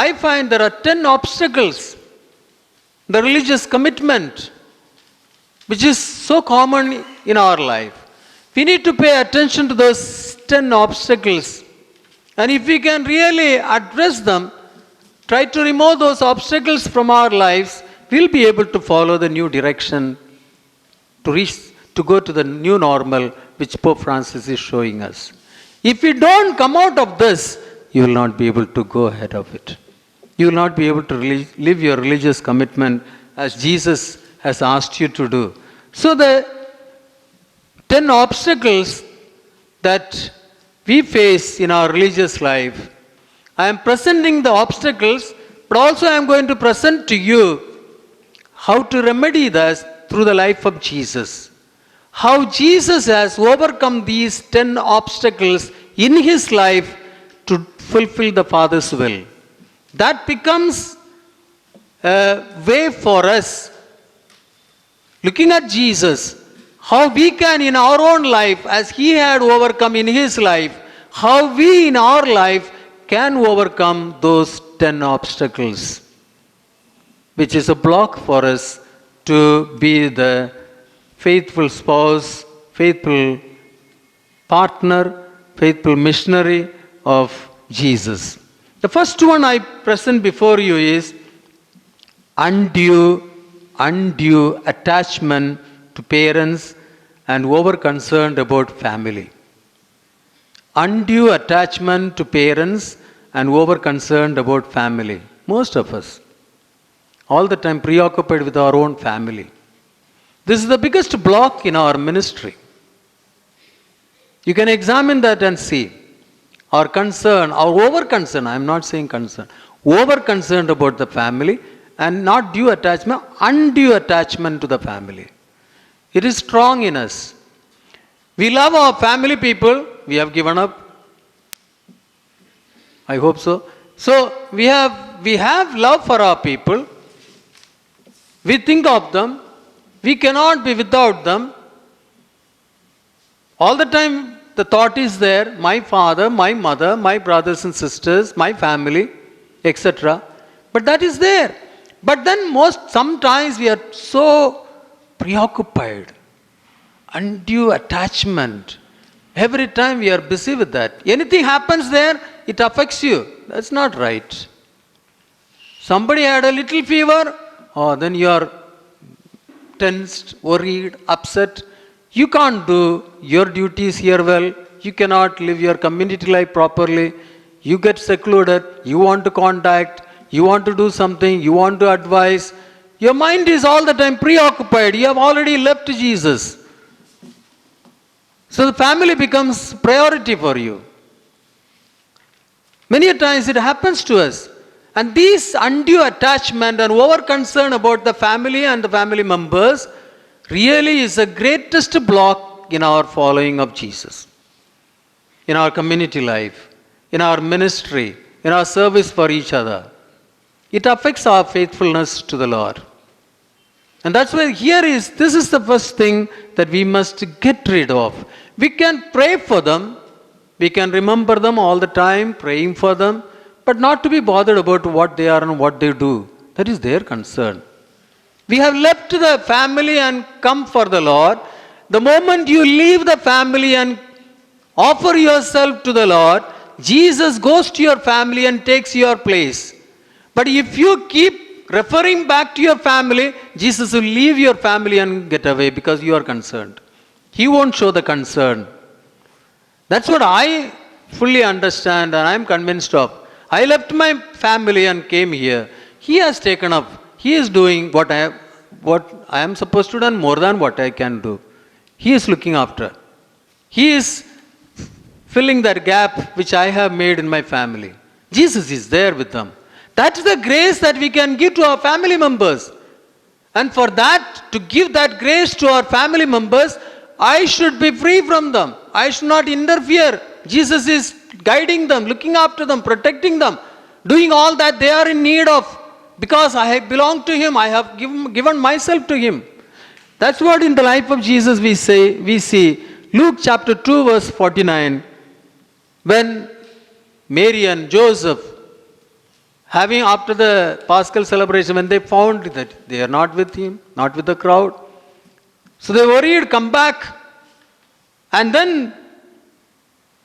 I find there are 10 obstacles. The religious commitment, which is so common in our life. We need to pay attention to those 10 obstacles. And if we can really address them, try to remove those obstacles from our lives, we'll be able to follow the new direction to go to the new normal which Pope Francis is showing us. If we don't come out of this, you will not be able to go ahead of it. You will not be able to live your religious commitment as Jesus has asked you to do. So the 10 obstacles that we face in our religious life, I am presenting the obstacles, but also I am going to present to you how to remedy this through the life of Jesus. How Jesus has overcome these 10 obstacles in his life to fulfill the Father's will. That becomes a way for us, looking at Jesus, how we can in our own life, as he had overcome in his life, how we in our life can overcome those 10 obstacles, which is a block for us to be the faithful spouse, faithful partner, faithful missionary of Jesus. The first one I present before you is undue attachment to parents and over concerned about family. Undue attachment to parents and over concerned about family. Most of us, all the time preoccupied with our own family. This is the biggest block in our ministry. You can examine that and see. Our concern, our over concern, I am not saying concern, over concerned about the family and not due attachment, undue attachment to the family. It is strong in us. We love our family people, we have given up. I hope so. So we have love for our people. We think of them. We cannot be without them. All the time the thought is there, my father, my mother, my brothers and sisters, my family, etc. But that is there. But then sometimes we are so preoccupied, undue attachment. Every time we are busy with that. Anything happens there, it affects you. That's not right. Somebody had a little fever, then you are tensed, worried, upset. You can't do your duties here well. You cannot live your community life properly. You get secluded. You want to contact. You want to do something. You want to advise. Your mind is all the time preoccupied. You have already left Jesus. So the family becomes priority for you. Many times it happens to us. And this undue attachment and over concern about the family and the family members really is the greatest block in our following of Jesus. In our community life, in our ministry, in our service for each other. It affects our faithfulness to the Lord. And that's why this is the first thing that we must get rid of. We can pray for them. We can remember them all the time, praying for them, but not to be bothered about what they are and what they do. That is their concern. We have left the family and come for the Lord. The moment you leave the family and offer yourself to the Lord, Jesus goes to your family and takes your place. But if you keep referring back to your family, Jesus will leave your family and get away because you are concerned. He won't show the concern. That's what I fully understand and I am convinced of. I left my family and came here. He has taken up. He is doing what I am supposed to do and more than what I can do. He is looking after. He is filling that gap which I have made in my family. Jesus is there with them. That's the grace that we can give to our family members. And for that, to give that grace to our family members, I should be free from them. I should not interfere. Jesus is guiding them, looking after them, protecting them, doing all that they are in need of. Because I belong to Him, I have given myself to Him. That's what in the life of Jesus we see. Luke chapter 2 verse 49. When Mary and Joseph Having after the Paschal celebration, when they found that they are not with him, not with the crowd, so they worried, come back. And then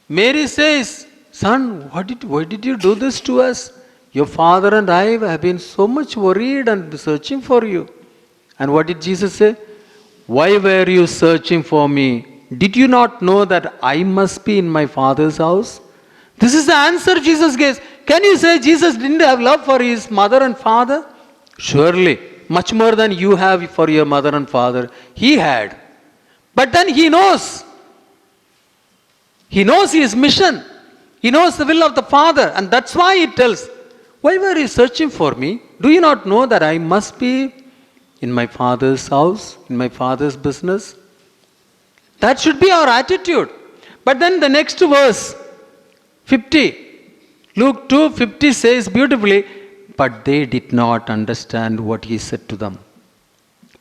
Mary says, son, why did you do this to us? Your father and I have been so much worried and searching for you. And what did Jesus say? Why were you searching for me? Did you not know that I must be in my Father's house? This is the answer Jesus gives. Can you say Jesus didn't have love for his mother and father? Surely, much more than you have for your mother and father. He had. But then he knows. He knows his mission. He knows the will of the Father. And that's why he tells, why were you searching for me? Do you not know that I must be in my Father's house, in my Father's business? That should be our attitude. But then the next verse, 50, Luke 2:50 says beautifully, but they did not understand what he said to them.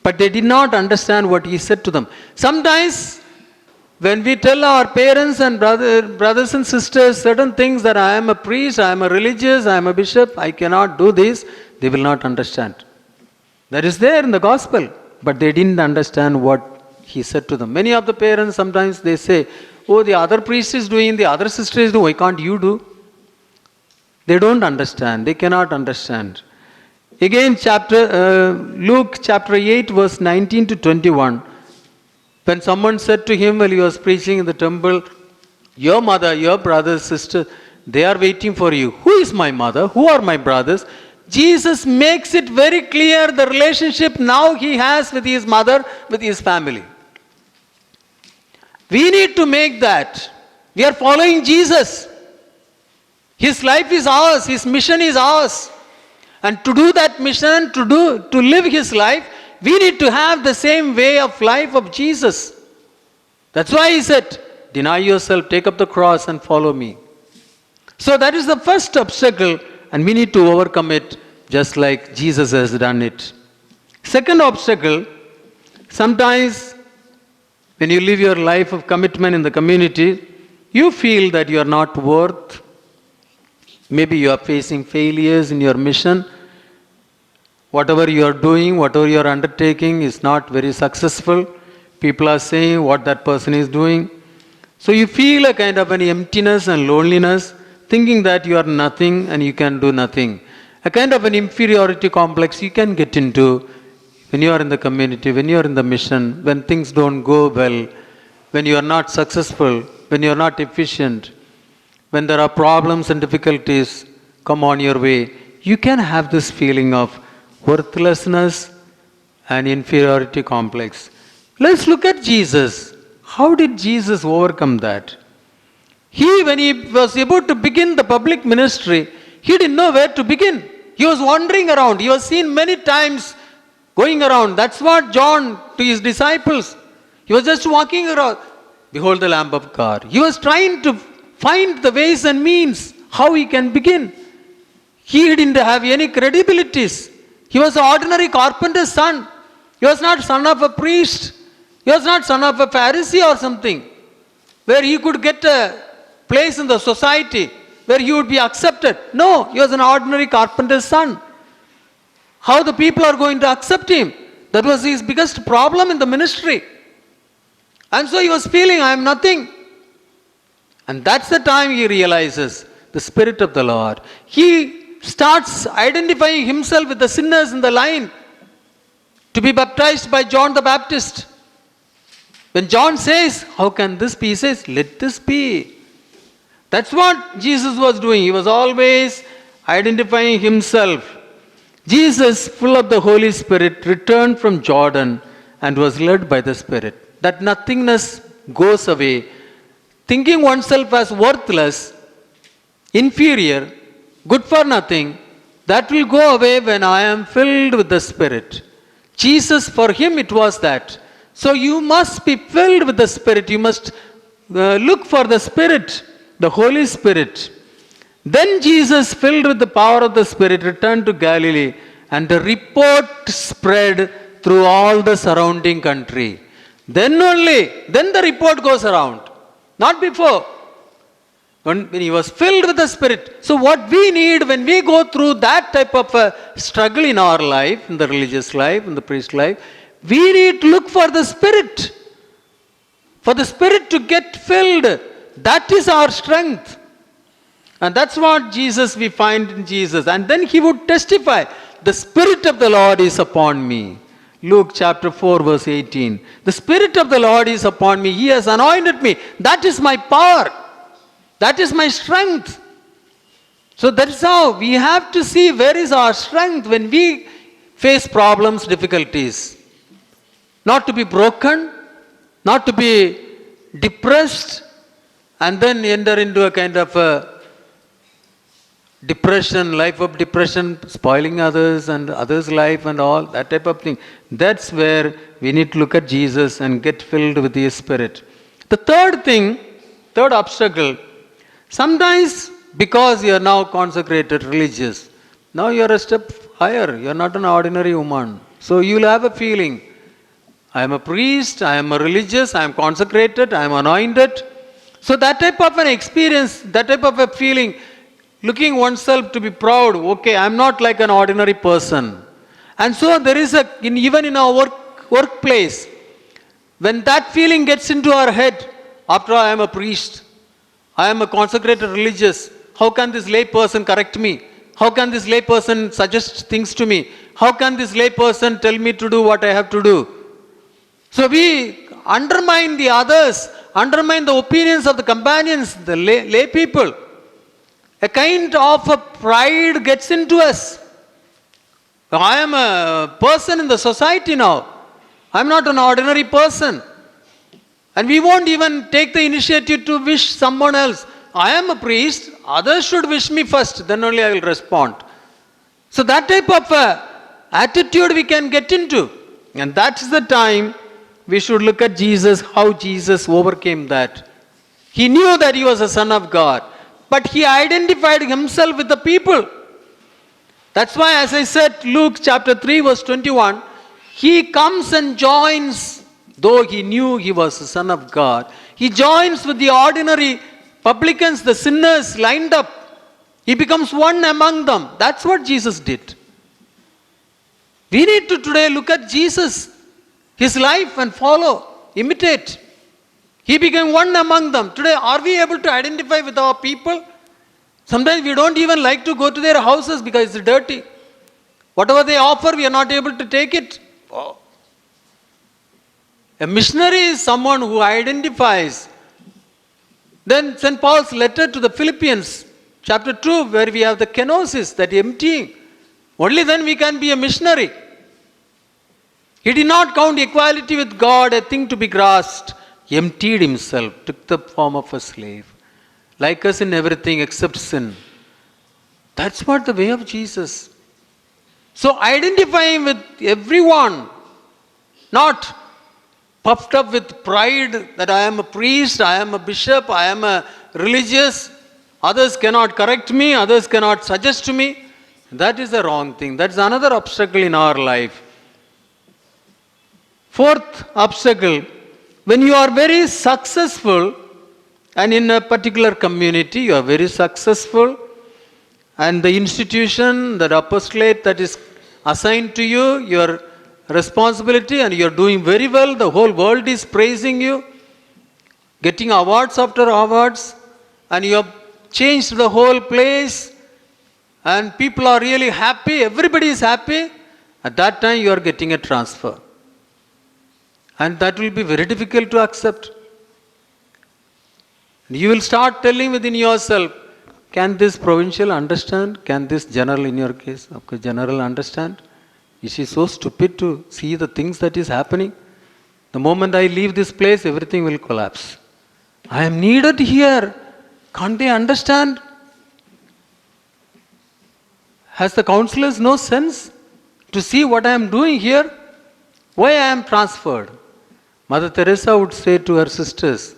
But they did not understand what he said to them. Sometimes when we tell our parents and brothers and sisters certain things that I am a priest, I am a religious, I am a bishop, I cannot do this, they will not understand. That is there in the gospel, but they didn't understand what he said to them. Many of the parents sometimes they say, oh, the other priest is doing, the other sister is doing, why can't you do? They don't understand, they cannot understand. Again, Luke chapter 8 verse 19 to 21. When someone said to him while he was preaching in the temple, your mother, your brothers, sister, they are waiting for you. Who is my mother? Who are my brothers? Jesus makes it very clear the relationship now he has with his mother, with his family. We need to make that. We are following Jesus. His life is ours. His mission is ours. And to do that mission, to live his life, we need to have the same way of life of Jesus. That's why he said, deny yourself, take up the cross and follow me. So that is the first obstacle and we need to overcome it just like Jesus has done it. Second obstacle, sometimes when you live your life of commitment in the community, you feel that you are not worth. Maybe you are facing failures in your mission. Whatever you are doing, whatever you are undertaking is not very successful. People are saying what that person is doing. So you feel a kind of an emptiness and loneliness, thinking that you are nothing and you can do nothing. A kind of an inferiority complex you can get into when you are in the community, when you are in the mission, when things don't go well, when you are not successful, when you are not efficient, when there are problems and difficulties come on your way. You can have this feeling of worthlessness and inferiority complex. Let's look at Jesus. How did Jesus overcome that? When he was about to begin the public ministry, he didn't know where to begin. He was wandering around. He was seen many times going around. That's what John to his disciples. He was just walking around. Behold the Lamb of God. He was trying to find the ways and means how he can begin. He didn't have any credibilities. He was an ordinary carpenter's son. He was not son of a priest. He was not son of a Pharisee or something, where he could get a place in the society, where he would be accepted. No, he was an ordinary carpenter's son. How the people are going to accept him? That was his biggest problem in the ministry. And so he was feeling, I am nothing. And that's the time he realizes the Spirit of the Lord. He starts identifying himself with the sinners in the line to be baptized by John the Baptist. When John says, how can this be? He says, let this be. That's what Jesus was doing. He was always identifying himself. Jesus, full of the Holy Spirit, returned from Jordan and was led by the Spirit. That nothingness goes away. Thinking oneself as worthless, inferior, good for nothing, that will go away when I am filled with the Spirit. Jesus, for him it was that. So you must be filled with the Spirit. You must look for the Spirit, the Holy Spirit. Then Jesus, filled with the power of the Spirit, returned to Galilee, and the report spread through all the surrounding country. Then the report goes around, not before. when he was filled with the Spirit. So what we need when we go through that type of a struggle in our life, in the religious life, in the priest life, we need to look for the Spirit. For the Spirit to get filled. That is our strength. And that's what Jesus, we find in Jesus. And then he would testify, the Spirit of the Lord is upon me. Luke chapter 4 verse 18. The Spirit of the Lord is upon me. He has anointed me. That is my power. That is my strength. So that is how we have to see where is our strength when we face problems, difficulties. Not to be broken, not to be depressed, and then enter into a kind of a depression, life of depression, spoiling others and others' life and all, that type of thing. That's where we need to look at Jesus and get filled with His Spirit. The third obstacle, sometimes because you are now consecrated religious, now you are a step higher, you are not an ordinary woman. So you will have a feeling, I am a priest, I am a religious, I am consecrated, I am anointed. So that type of an experience, that type of a feeling, looking oneself to be proud, okay, I am not like an ordinary person. And so there is even in our workplace, when that feeling gets into our head, after all, I am a priest, I am a consecrated religious, how can this lay person correct me? How can this lay person suggest things to me? How can this lay person tell me to do what I have to do? So we undermine the others, undermine the opinions of the companions, the lay people. A kind of a pride gets into us. I am a person in the society now. I am not an ordinary person. And we won't even take the initiative to wish someone else. I am a priest, others should wish me first, then only I will respond. So that type of attitude we can get into. And that's the time we should look at Jesus, how Jesus overcame that. He knew that he was a son of God, but he identified himself with the people. That's why, as I said, Luke chapter 3 verse 21, he comes and joins, though he knew he was the son of God, he joins with the ordinary publicans, the sinners lined up. He becomes one among them. That's what Jesus did. We need to today look at Jesus, his life, and follow, imitate. He became one among them. Today, are we able to identify with our people? Sometimes we don't even like to go to their houses because it's dirty. Whatever they offer, we are not able to take it. Oh. A missionary is someone who identifies. Then St. Paul's letter to the Philippians, chapter 2, where we have the kenosis, that emptying. Only then we can be a missionary. He did not count equality with God a thing to be grasped. He emptied himself, took the form of a slave. Like us in everything except sin. That's what the way of Jesus. So identifying with everyone, not puffed up with pride that I am a priest, I am a bishop, I am a religious, others cannot correct me, others cannot suggest to me. That is the wrong thing. That's another obstacle in our life. Fourth obstacle, when you are very successful, and in a particular community you are very successful, and the institution, the apostolate that is assigned to you, your responsibility, and you are doing very well, the whole world is praising you, getting awards after awards, and you have changed the whole place, and people are really happy, everybody is happy. At that time you are getting a transfer. And that will be very difficult to accept. You will start telling within yourself, can this provincial understand? Can this general, in your case, general understand? Is she so stupid to see the things that is happening? The moment I leave this place, everything will collapse. I am needed here. Can't they understand? Has the counselors no sense to see what I am doing here? Why I am transferred? Mother Teresa would say to her sisters,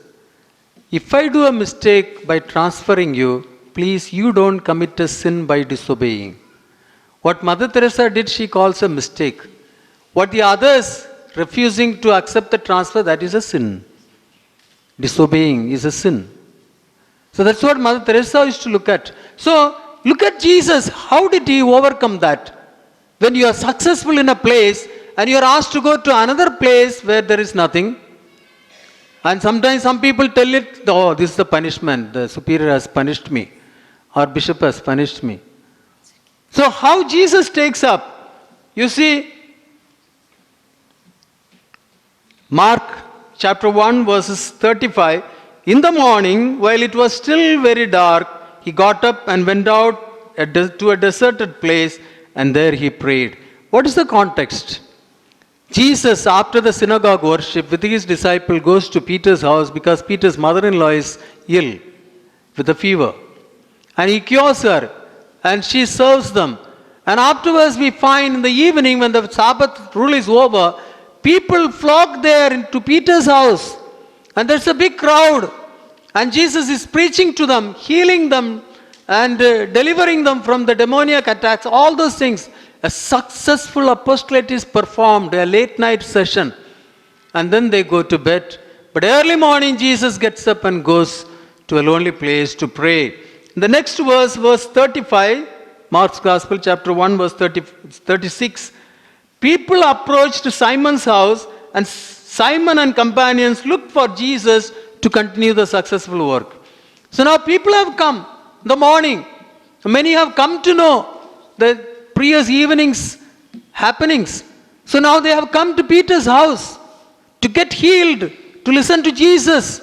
if I do a mistake by transferring you, please you don't commit a sin by disobeying. What Mother Teresa did, she calls a mistake. What the others refusing to accept the transfer, that is a sin. Disobeying is a sin. So that's what Mother Teresa used to look at. So look at Jesus. How did he overcome that? When you are successful in a place and you are asked to go to another place where there is nothing, and sometimes some people tell it, oh, this is the punishment. The superior has punished me, or bishop has punished me. So how Jesus takes up? You see, Mark chapter 1 verses 35. In the morning, while it was still very dark, he got up and went out to a deserted place, and there he prayed. What is the context? Jesus, after the synagogue worship with his disciple, goes to Peter's house because Peter's mother-in-law is ill with a fever. And he cures her and she serves them. And afterwards we find in the evening when the Sabbath rule is over, people flock there into Peter's house. And there's a big crowd. And Jesus is preaching to them, healing them and delivering them from the demoniac attacks, all those things. A successful apostolate is performed, a late night session, and then they go to bed. But early morning, Jesus gets up and goes to a lonely place to pray. The next verse, verse 35, Mark's Gospel, chapter 1, verse 36. People approached Simon's house, and Simon and companions looked for Jesus to continue the successful work. So now people have come in the morning. Many have come to know the previous evening's happenings. So now they have come to Peter's house to get healed, to listen to Jesus.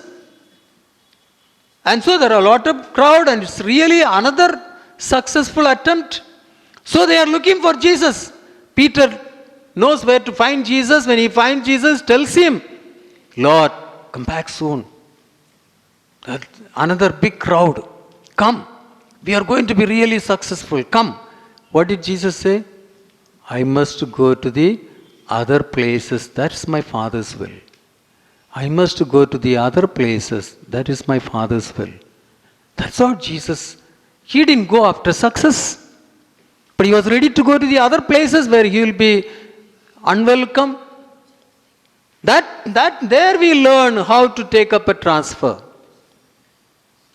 And so there are a lot of crowd, and it's really another successful attempt. So they are looking for Jesus. Peter knows where to find Jesus. When he finds Jesus, tells him, Lord, come back soon. Another big crowd. Come. We are going to be really successful. Come. What did Jesus say? I must go to the other places. That's my Father's will. I must go to the other places. That is my Father's will. That's what Jesus, he didn't go after success. But he was ready to go to the other places where he will be unwelcome. There we learn how to take up a transfer.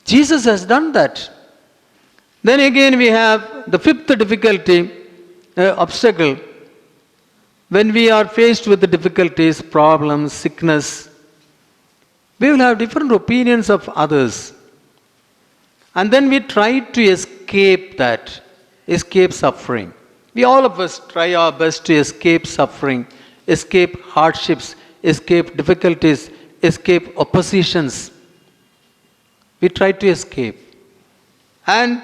Jesus has done that. Then again we have the fifth difficulty, obstacle. When we are faced with the difficulties, problems, sickness, we will have different opinions of others. And then we try to escape that, escape suffering. We all of us try our best to escape suffering, escape hardships, escape difficulties, escape oppositions. We try to escape. And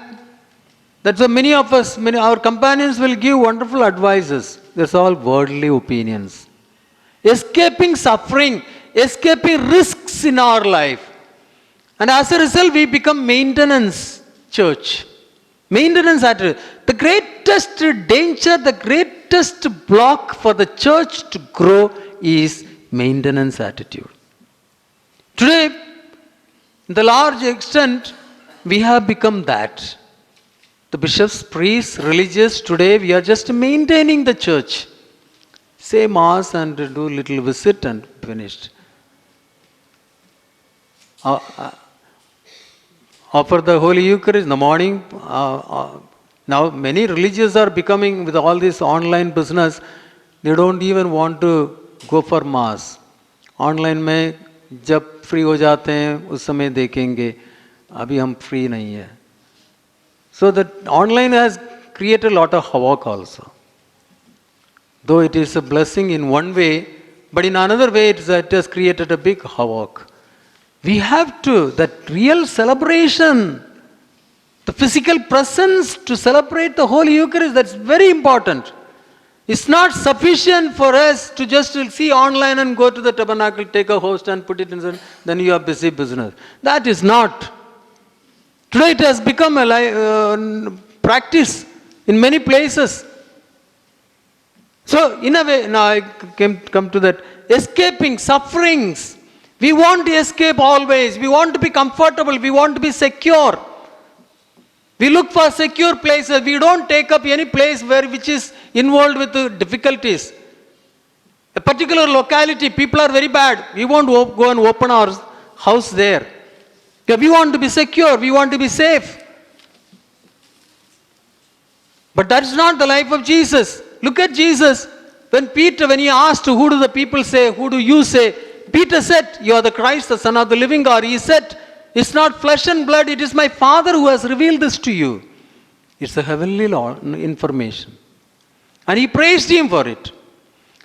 that's why many of us, our companions will give wonderful advices. That's all worldly opinions. Escaping suffering, escaping risks in our life. And as a result, we become maintenance church. Maintenance attitude. The greatest danger, the greatest block for the church to grow is maintenance attitude. Today, in the large extent, we have become that. The bishops, priests, religious, today we are just maintaining the church. Say mass and do little visit and finished. Offer the Holy Eucharist in the morning. Now many religious are becoming, with all this online business, they don't even want to go for mass. Online में जब free हो जाते हैं उस समय देखेंगे, अभी हम फ्री नहीं है. So that online has created a lot of havoc also. Though it is a blessing in one way, but in another way it has created a big havoc. We have to, that real celebration, the physical presence to celebrate the Holy Eucharist, that's very important. It's not sufficient for us to just see online and go to the tabernacle, take a host and put it in, then you are busy business. That is not. Today it has become a practice in many places. So in a way, now I come to that, escaping sufferings. We want to escape always. We want to be comfortable. We want to be secure. We look for secure places. We don't take up any place which is involved with difficulties. A particular locality, people are very bad. We won't go and open our house there. Okay, we want to be secure, we want to be safe. But that's not the life of Jesus. Look at Jesus. When he asked, who do the people say, who do you say? Peter said, you are the Christ, the Son of the living God. He said, it's not flesh and blood, it is my Father who has revealed this to you. It's the heavenly information. And he praised him for it.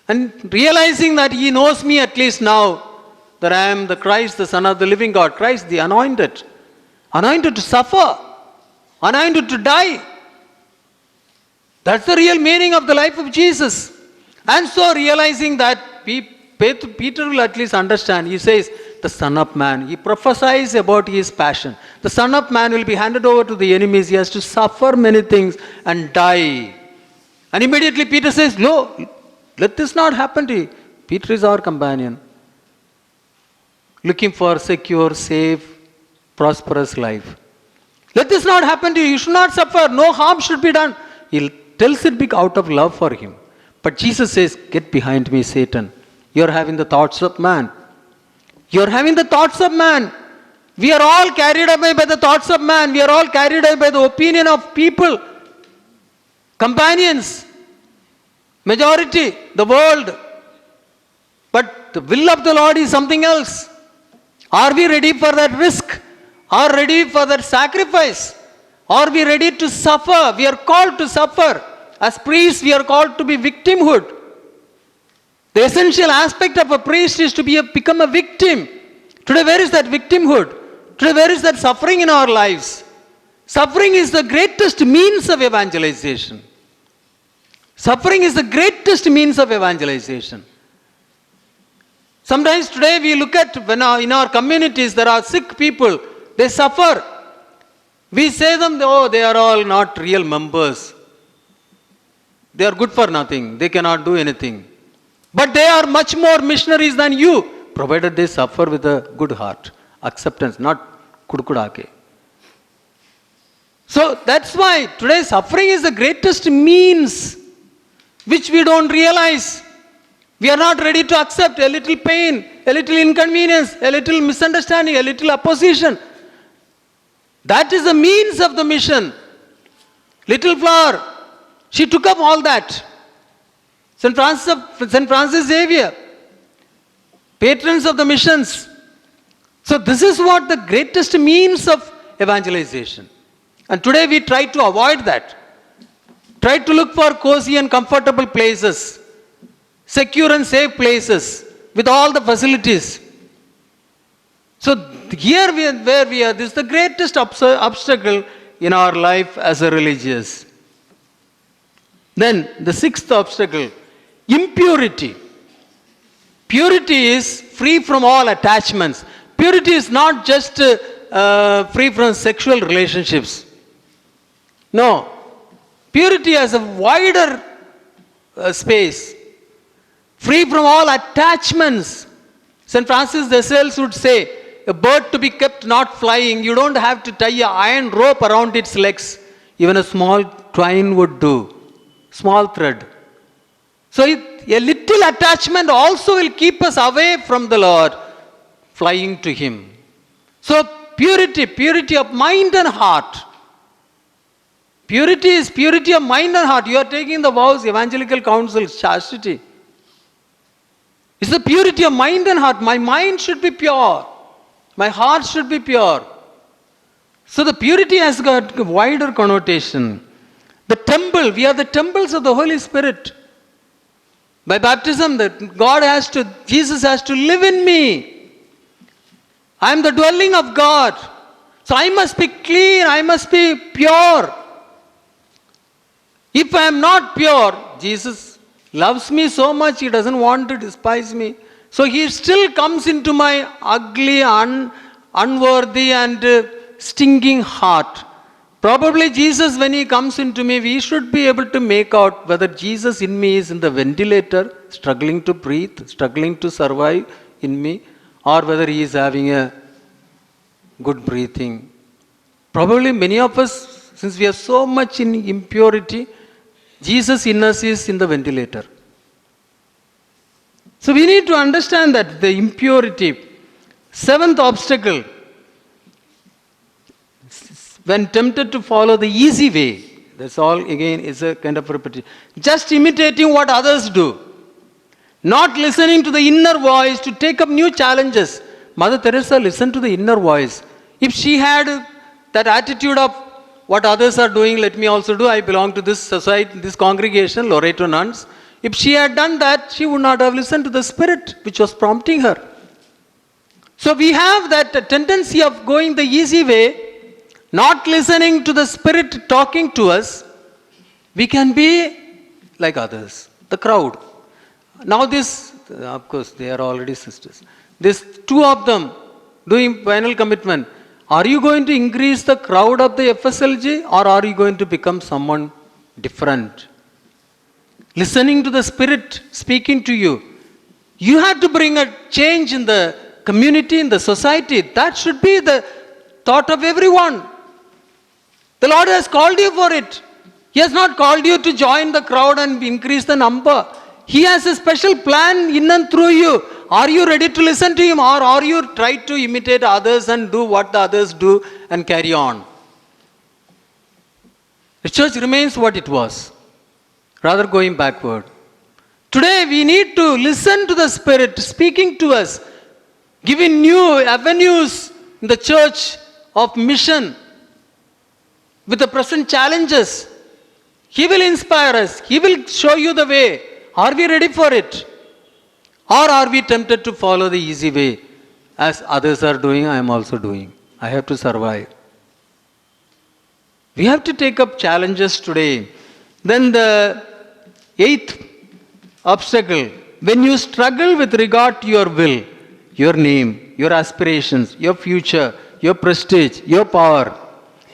And realizing that he knows me at least now, that I am the Christ, the Son of the living God, Christ the anointed. Anointed to suffer, anointed to die. That's the real meaning of the life of Jesus. And so realizing that Peter will at least understand. He says, the Son of Man. He prophesies about his passion. The Son of Man will be handed over to the enemies. He has to suffer many things and die. And immediately Peter says, no, let this not happen to you. Peter is our companion. Looking for secure, safe, prosperous life. Let this not happen to you. You should not suffer. No harm should be done. He tells it out of love for him. But Jesus says, get behind me, Satan. You're having the thoughts of man. You're having the thoughts of man. We are all carried away by the thoughts of man. We are all carried away by the opinion of people. Companions. Majority. The world. But the will of the Lord is something else. Are we ready for that risk? Are ready for that sacrifice? Are we ready to suffer? We are called to suffer. As priests, we are called to be victimhood. The essential aspect of a priest is to become a victim. Today, where is that victimhood? Today, where is that suffering in our lives? Suffering is the greatest means of evangelization. Suffering is the greatest means of evangelization. Sometimes today we look at when in our communities there are sick people, they suffer. We say them, oh, they are all not real members. They are good for nothing. They cannot do anything. But they are much more missionaries than you, provided they suffer with a good heart. Acceptance, not kudukudake. So that's why today suffering is the greatest means which we don't realize. We are not ready to accept a little pain, a little inconvenience, a little misunderstanding, a little opposition. That is the means of the mission. Little flower, she took up all that. St. Francis Xavier, patrons of the missions. So this is what the greatest means of evangelization. And today we try to avoid that. Try to look for cozy and comfortable places, secure and safe places with all the facilities. So here where we are, this is the greatest obstacle in our life as a religious. Then the sixth obstacle, impurity. Purity is free from all attachments. Purity is not just free from sexual relationships. No. Purity has a wider space. Free from all attachments. St. Francis de Sales would say, a bird to be kept not flying, you don't have to tie an iron rope around its legs. Even a small twine would do. Small thread. So a little attachment also will keep us away from the Lord, flying to Him. So purity of mind and heart. Purity is purity of mind and heart. You are taking the vows, evangelical counsels, chastity. It's the purity of mind and heart. My mind should be pure. My heart should be pure. So the purity has got a wider connotation. The temple, we are the temples of the Holy Spirit. By baptism, Jesus has to live in me. I am the dwelling of God. So I must be clean, I must be pure. If I am not pure, Jesus loves me so much, He doesn't want to despise me. So He still comes into my ugly, unworthy and stinking heart. Probably Jesus, when He comes into me, we should be able to make out whether Jesus in me is in the ventilator, struggling to breathe, struggling to survive in me, or whether He is having a good breathing. Probably many of us, since we are so much in impurity, Jesus in us is in the ventilator. So we need to understand that the impurity. Seventh obstacle, when tempted to follow the easy way. That's all again is a kind of repetition. Just imitating what others do. Not listening to the inner voice to take up new challenges. Mother Teresa listened to the inner voice. If she had that attitude of what others are doing, let me also do. I belong to this society, this congregation, Loreto nuns. If she had done that, she would not have listened to the Spirit which was prompting her. So we have that tendency of going the easy way, not listening to the Spirit talking to us. We can be like others, the crowd. Now this, of course, they are already sisters. This two of them doing final commitment. Are you going to increase the crowd of the FSLG or are you going to become someone different? Listening to the Spirit speaking to you. You have to bring a change in the community, in the society. That should be the thought of everyone. The Lord has called you for it. He has not called you to join the crowd and increase the number. He has a special plan in and through you. Are you ready to listen to Him, or are you try to imitate others and do what the others do and carry on? The church remains what it was, rather going backward. Today we need to listen to the Spirit speaking to us, giving new avenues in the church of mission with the present challenges. He will inspire us. He will show you the way. Are we ready for it? Or are we tempted to follow the easy way? As others are doing, I am also doing. I have to survive. We have to take up challenges today. Then the eighth obstacle, when you struggle with regard to your will, your name, your aspirations, your future, your prestige, your power,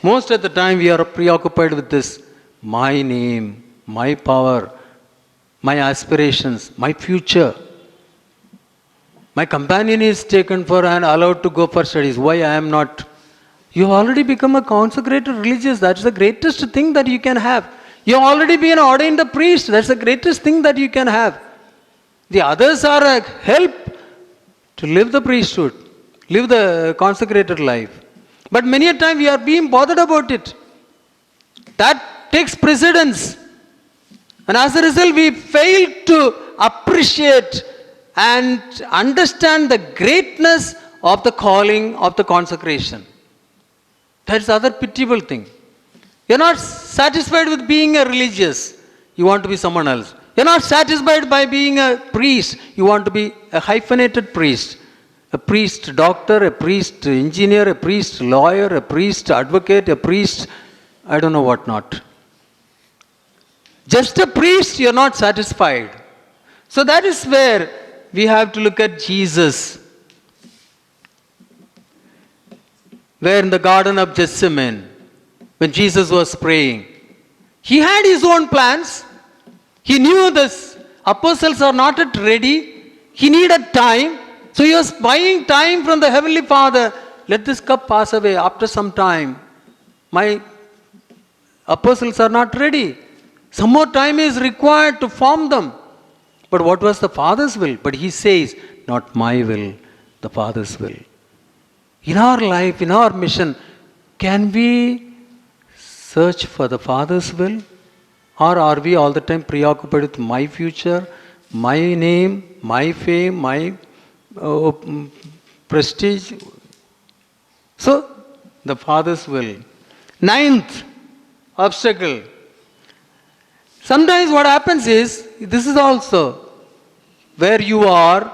most of the time we are preoccupied with this. My name, my power, my aspirations, my future. My companion is taken for and allowed to go for studies. Why I am not? You have already become a consecrated religious. That's the greatest thing that you can have. You have already been ordained a priest. That's the greatest thing that you can have. The others are a help to live the priesthood, live the consecrated life. But many a time we are being bothered about it. That takes precedence. And as a result, we fail to appreciate and understand the greatness of the calling of the consecration. That's the other pitiable thing. You're not satisfied with being a religious. You want to be someone else. You're not satisfied by being a priest. You want to be a hyphenated priest. A priest doctor, a priest engineer, a priest lawyer, a priest advocate, a priest, I don't know what not. Just a priest, you're not satisfied. So that is where we have to look at Jesus. Where in the Garden of Gethsemane, when Jesus was praying, He had His own plans. He knew the apostles are not yet ready. He needed time. So He was buying time from the Heavenly Father. Let this cup pass away after some time. My apostles are not ready. Some more time is required to form them. But what was the Father's will? But He says, not my will, the Father's will. In our life, in our mission, can we search for the Father's will? Or are we all the time preoccupied with my future, my name, my fame, my prestige? So, the Father's will. Ninth obstacle. Sometimes what happens is, this is also where you are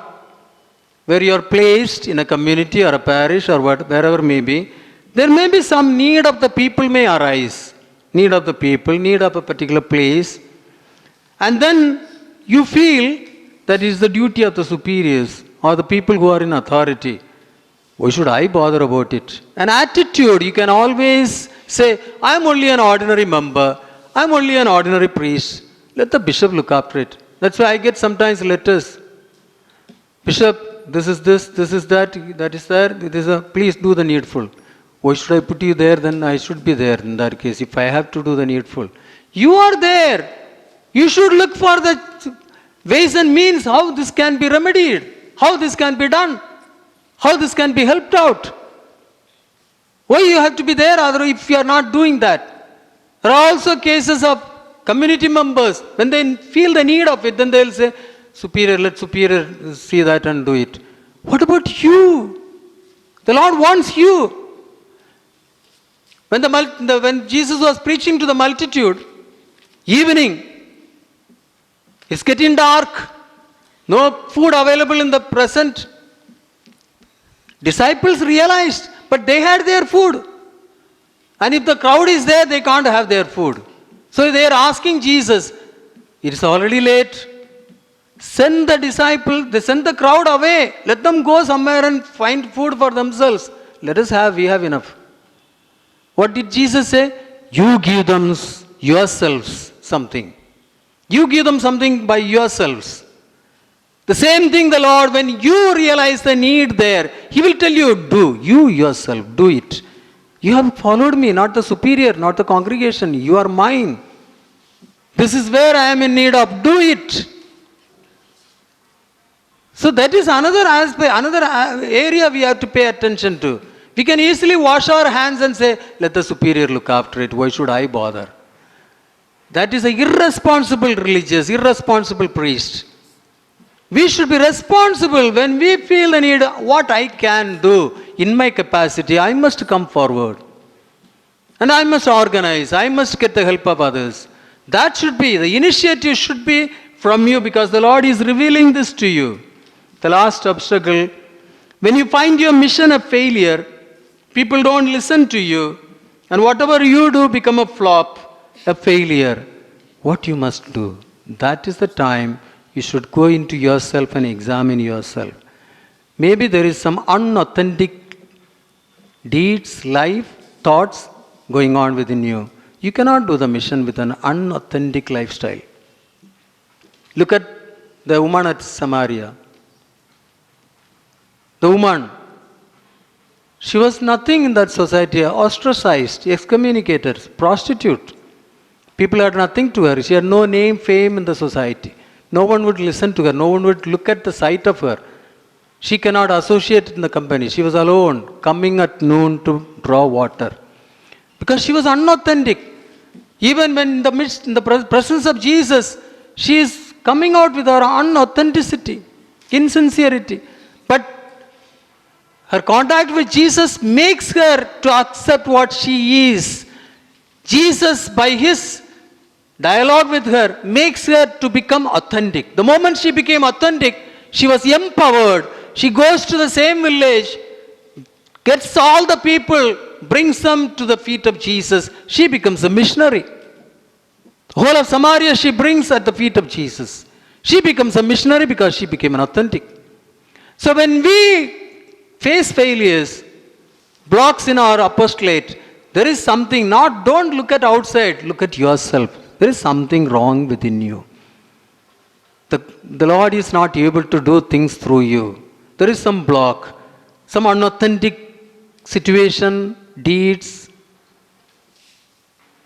placed in a community or a parish or wherever may be, there may be some need of the people may arise. Need of the people, need of a particular place. And then you feel that it is the duty of the superiors or the people who are in authority. Why should I bother about it? An attitude, you can always say, I am only an ordinary member. I am only an ordinary priest. Let the bishop look after it. That's why I get sometimes letters. Bishop, this is that, that is that. Please do the needful. Why should I put you there? Then I should be there in that case if I have to do the needful. You are there. You should look for the ways and means how this can be remedied, how this can be done, how this can be helped out. Why you have to be there if you are not doing that? There are also cases of community members, when they feel the need of it, then they will say, superior, let superior see that and do it. What about you? The Lord wants you. When Jesus was preaching to the multitude, evening, it's getting dark, no food available in the present. Disciples realized, but they had their food. And if the crowd is there, they can't have their food. So they are asking Jesus, it is already late. Send the disciples, they send the crowd away. Let them go somewhere and find food for themselves. Let us have, we have enough. What did Jesus say? You give them yourselves something. You give them something by yourselves. The same thing the Lord, when you realize the need there, He will tell you, do. You yourself, do it. You have followed me, not the superior, not the congregation. You are mine. This is where I am in need of. Do it. So that is another aspect, another area we have to pay attention to. We can easily wash our hands and say, let the superior look after it. Why should I bother? That is an irresponsible religious, irresponsible priest. We should be responsible when we feel the need, what I can do in my capacity, I must come forward. And I must organize, I must get the help of others. That should be, the initiative should be from you, because the Lord is revealing this to you. The last obstacle, when you find your mission a failure, people don't listen to you, and whatever you do become a flop, a failure. What you must do? That is the time you should go into yourself and examine yourself. Maybe there is some unauthentic deeds, life, thoughts going on within you. You cannot do the mission with an unauthentic lifestyle. Look at the woman at Samaria. The woman, she was nothing in that society, ostracized, excommunicated, prostitute. People had nothing to her. She had no name, fame in the society. No one would listen to her. No one would look at the sight of her. She cannot associate in the company. She was alone, coming at noon to draw water. Because she was unauthentic. Even when in the presence of Jesus, she is coming out with her unauthenticity, insincerity. But her contact with Jesus makes her to accept what she is. Jesus, by His dialogue with her, makes her to become authentic. The moment she became authentic, she was empowered. She goes to the same village, gets all the people, brings them to the feet of Jesus. She becomes a missionary. The whole of Samaria she brings at the feet of Jesus. She becomes a missionary because she became an authentic. So when we face failures, blocks in our apostolate, there is something, don't look at outside, look at yourself. There is something wrong within you. The Lord is not able to do things through you. There is some block, some unauthentic situation, deeds,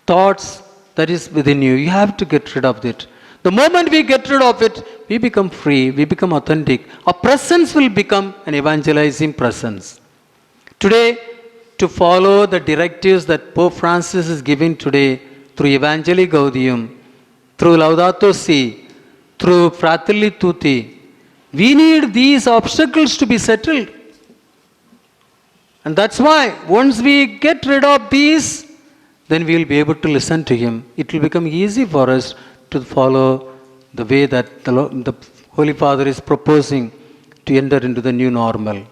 thoughts that is within you. You have to get rid of it. The moment we get rid of it, we become free, we become authentic. Our presence will become an evangelizing presence. Today, to follow the directives that Pope Francis is giving today through Evangelii Gaudium, through Laudato Si, through Fratelli Tutti, we need these obstacles to be settled. And that's why once we get rid of these, then we will be able to listen to Him. It will become easy for us to follow the way that the Holy Father is proposing to enter into the new normal.